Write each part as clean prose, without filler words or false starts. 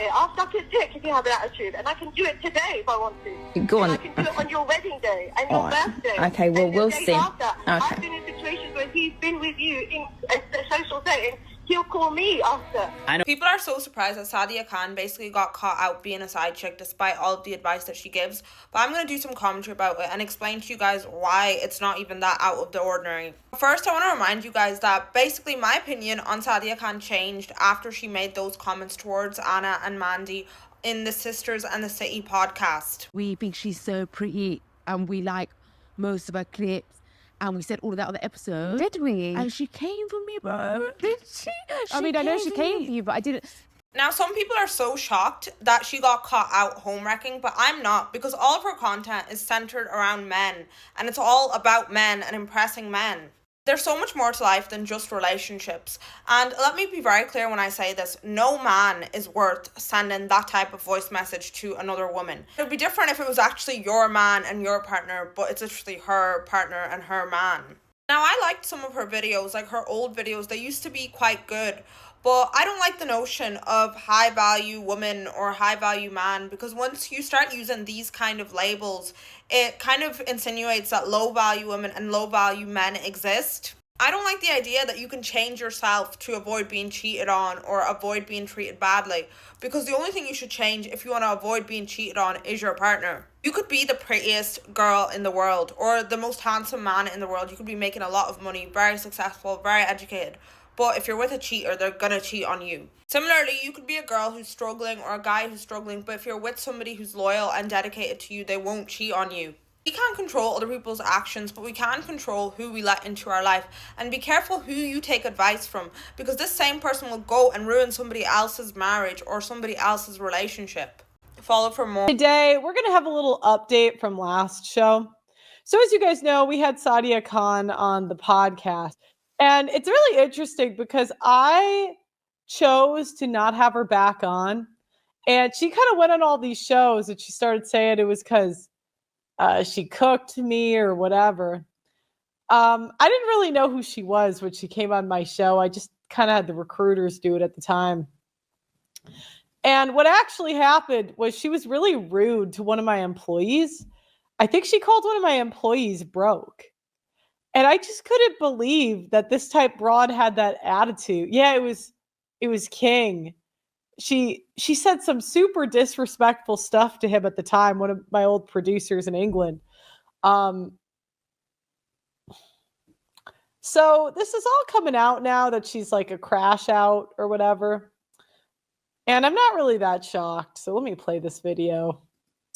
it. I'll suck your dick if you have an attitude, and I can do it today if I want to. Go on. And I can do it on your wedding day and your birthday. Okay, well, and we'll the days see. After. Okay. I've been in situations where he's been with you in a social setting. He'll call me after. I know. People are so surprised that Sadia Khan basically got caught out being a side chick despite all of the advice that she gives. But I'm going to do some commentary about it and explain to you guys why it's not even that out of the ordinary. First, I want to remind you guys that basically my opinion on Sadia Khan changed after she made those comments towards Anna and Mandy in the Sisters and the City podcast. We think she's so pretty and we like most of her clips. And we said all of that on the episode. Did we? And she came for me, bro. Did she? I mean, I know she came for you, but I didn't. Now, some people are so shocked that she got caught out home wrecking, but I'm not, because all of her content is centered around men, and it's all about men and impressing men. There's so much more to life than just relationships. And let me be very clear when I say this, no man is worth sending that type of voice message to another woman. It would be different if it was actually your man and your partner, but it's literally her partner and her man. Now, I liked some of her videos, like her old videos. They used to be quite good. But I don't like the notion of high value woman or high value man, because once you start using these kind of labels, it kind of insinuates that low value women and low value men exist. I don't like the idea that you can change yourself to avoid being cheated on or avoid being treated badly, because the only thing you should change if you want to avoid being cheated on is your partner. You could be the prettiest girl in the world or the most handsome man in the world. You could be making a lot of money, very successful, very educated. But if you're with a cheater, they're gonna cheat on you. Similarly, you could be a girl who's struggling or a guy who's struggling, but if you're with somebody who's loyal and dedicated to you, they won't cheat on you. We can't control other people's actions, but we can control who we let into our life. And be careful who you take advice from, because this same person will go and ruin somebody else's marriage or somebody else's relationship. Follow for more. Today, we're going to have a little update from last show. So as you guys know, we had Sadia Khan on the podcast. And it's really interesting because I chose to not have her back on. And she kind of went on all these shows and she started saying it was because she cooked me or whatever. I didn't really know who she was when she came on my show. I just kind of had the recruiters do it at the time. And what actually happened was she was really rude to one of my employees. I think she called one of my employees broke. And I just couldn't believe that this type broad had that attitude. Yeah, it was King. She said some super disrespectful stuff to him at the time, one of my old producers in England. So this is all coming out now that she's like a crash out or whatever. And I'm not really that shocked. So let me play this video.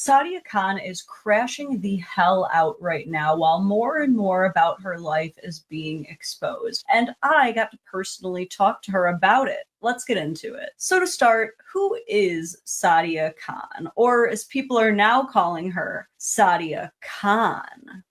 Sadia Khan is crashing the hell out right now while more and more about her life is being exposed. And I got to personally talk to her about it. Let's get into it. So to start, who is Sadia Khan? Or as people are now calling her, Sadia Khan.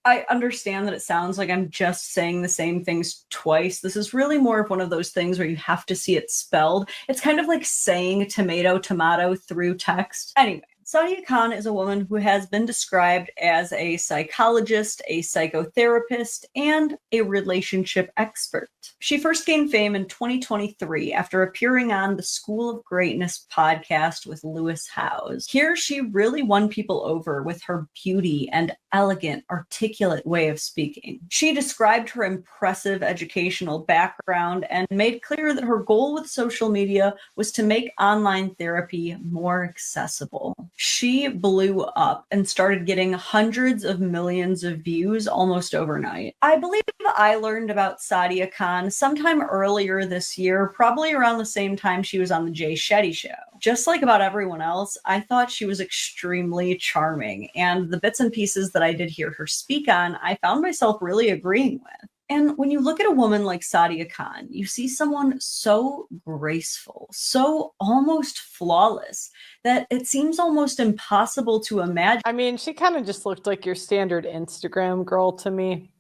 I understand that it sounds like I'm just saying the same things twice. This is really more of one of those things where you have to see it spelled. It's kind of like saying tomato, tomato through text. Anyway. Sadia Khan is a woman who has been described as a psychologist, a psychotherapist, and a relationship expert. She first gained fame in 2023 after appearing on the School of Greatness podcast with Lewis Howes. Here, she really won people over with her beauty and elegant, articulate way of speaking. She described her impressive educational background and made clear that her goal with social media was to make online therapy more accessible. She blew up and started getting hundreds of millions of views almost overnight. I believe I learned about Sadia Khan sometime earlier this year, probably around the same time she was on the Jay Shetty show. Just like about everyone else, I thought she was extremely charming, and the bits and pieces that I did hear her speak on, I found myself really agreeing with. And when you look at a woman like Sadia Khan, you see someone so graceful, so almost flawless, that it seems almost impossible to imagine. I mean, she kind of just looked like your standard Instagram girl to me.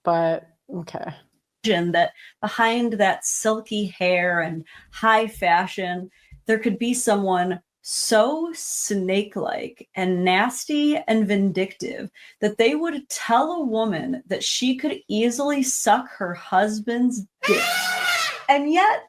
But, okay. That behind that silky hair and high fashion, there could be someone so snake-like and nasty and vindictive that they would tell a woman that she could easily suck her husband's dick. And yet,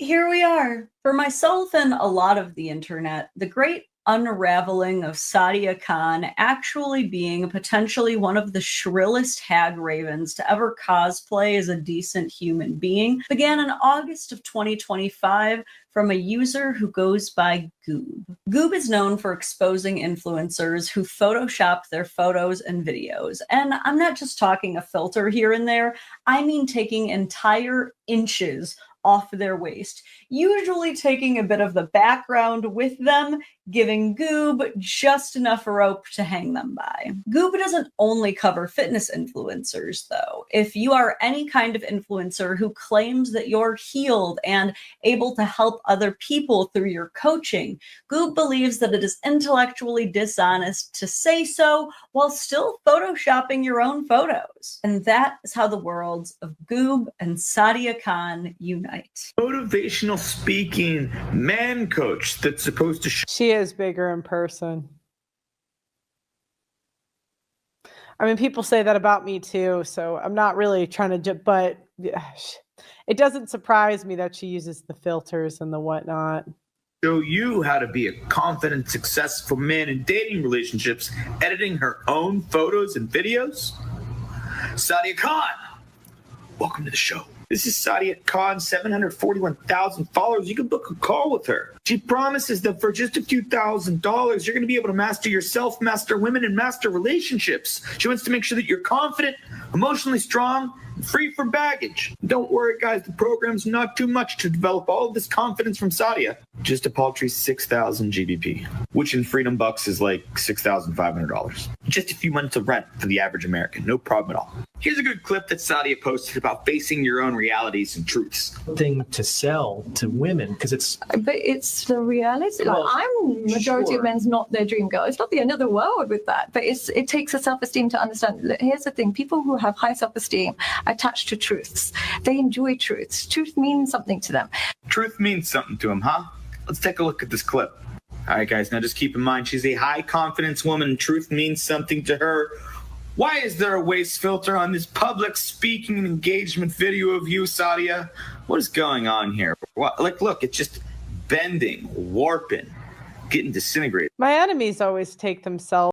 Here we are. For myself and a lot of the internet, the great unraveling of Sadia Khan actually being potentially one of the shrillest hag ravens to ever cosplay as a decent human being began in August of 2025 from a user who goes by Goob. Goob is known for exposing influencers who Photoshop their photos and videos. And I'm not just talking a filter here and there, I mean taking entire inches off their waist, usually taking a bit of the background with them, giving Goob just enough rope to hang them by. Goob doesn't only cover fitness influencers, though. If you are any kind of influencer who claims that you're healed and able to help other people through your coaching, Goob believes that it is intellectually dishonest to say so while still photoshopping your own photos. And that is how the worlds of Goob and Sadia Khan unite. Motivational speaking man coach that's supposed to She is bigger in person. I mean, people say that about me too, so I'm not really trying to, but it doesn't surprise me that she uses the filters and the whatnot. show you how to be a confident, successful man in dating relationships, editing her own photos and videos. Sadia Khan, welcome to the show. This is Sadia Khan, 741,000 followers. You can book a call with her. She promises that for just a few $1,000s, you're going to be able to master yourself, master women, and master relationships. She wants to make sure that you're confident, emotionally strong, and free from baggage. Don't worry, guys. The program's not too much to develop all of this confidence from Sadia. Just a paltry 6,000 GBP, which in Freedom Bucks is like $6,500. Just a few months of rent for the average American. No problem at all. Here's a good clip that Sadia posted about facing your own realities and truths. Thing to sell to women because it's the reality. Like, I'm majority of men's not their dream girl. It's not the end of the world with that, but it takes a self-esteem to understand. Here's the thing: people who have high self-esteem attach to truths. They enjoy truths. Truth means something to them. Truth means something to him, huh? Let's take a look at this clip. All right, guys, now just keep in mind she's a high confidence woman. Truth means something to her. Why is there a waist filter on this public speaking and engagement video of you, Sadia? What is going on here? Look, it's just bending, warping, getting disintegrated. My enemies always take themselves